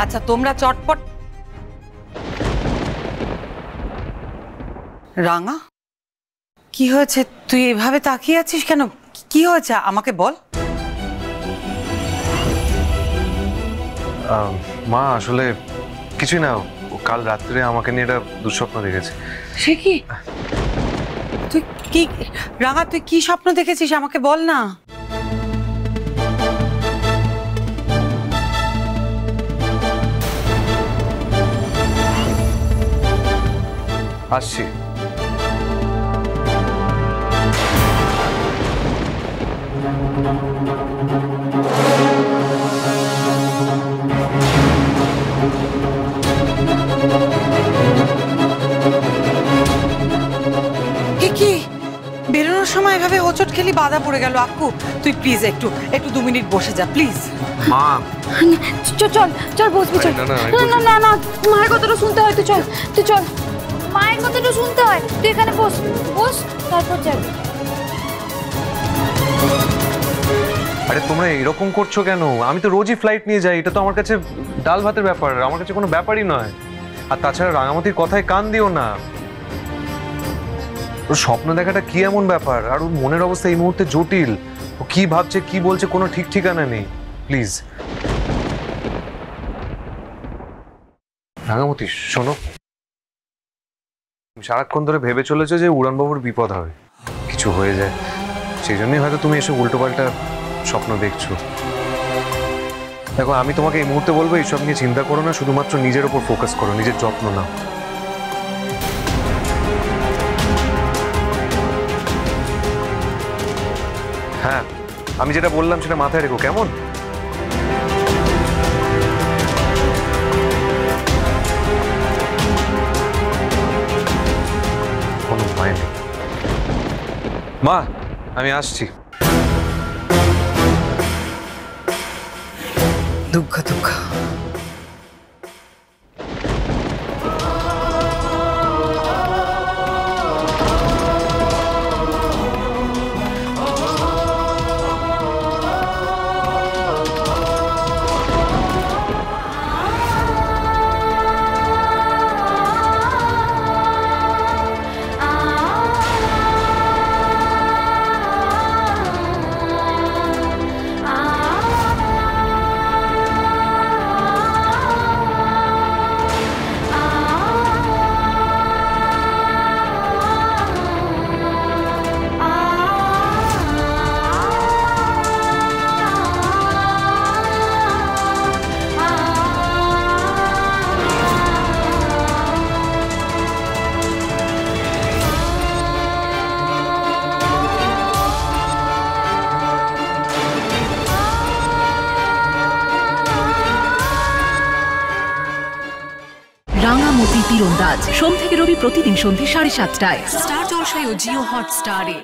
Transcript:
আচ্ছা তোমরা চটপট। রাঙা, কি হয়েছে? তুই এভাবে তাকিয়ে আছিস কেন? কি হয়েছে আমাকে বল। মা আসলে কিছুই না, কাল রাত্রে আমাকে নিয়ে একটা দুঃস্বপ্ন দেখেছে। সে কি? তুই কি রাঙা, তুই কি স্বপ্ন দেখেছিস আমাকে বল না। আসছি। কি বেরোনোর সময় এভাবে হোঁচট খেলি, বাধা পড়ে গেল। আক্কু তুই প্লিজ একটু 2 মিনিট বসে যা প্লিজ। মা চল চল চল বসবি, চল। না না না না, মায়ের কথাটা শুনতে হয়, তুই চল, তুই চল, মায়ের কথাটা শুনতে হয়, তুই এখানে বস বস, তারপর যাবি। আরে তোমরা এরকম করছো কেন? আমি তো রোজই ফ্লাইট নিয়ে যাই, এটা তো আমার কাছে ডাল ভাতের ব্যাপার, আমার কাছে কোনো ব্যাপারই নয়। আর তাছাড়া রাঙামাটির কথায় কান দিও না। ওর স্বপ্ন দেখাটা কি এমন ব্যাপার? আর ওর মনের অবস্থা এই মুহূর্তে জটিল, ও কি ভাবছে কি বলছে কোনো ঠিক ঠিকানা নেই। প্লিজ রাঙামতি শোনো, সারাক্ষণ ধরে ভেবে চলেছো যে উড়ানবাবুর বিপদ হবে, কিছু হয়ে যায়, সেই জন্যই হয়তো তুমি এসব উল্টোপাল্টা স্বপ্ন দেখছো। দেখো আমি তোমাকে এই মুহূর্তে বলবো এইসব নিয়ে চিন্তা করো না, শুধুমাত্র নিজের উপর ফোকাস করো, নিজের যত্ন নাও। হ্যাঁ আমি যেটা বললাম সেটা মাথায় রেখো, কেমন? কোনো ভয় নেই। মা আমি আসছি। দুঃখ দুঃখ। রাঙামতি তীরন্দাজ সোম থেকে রবি প্রতিদিন সন্ধ্যে 7:30টায় স্টার জলসায় ও জিও হটস্টারে।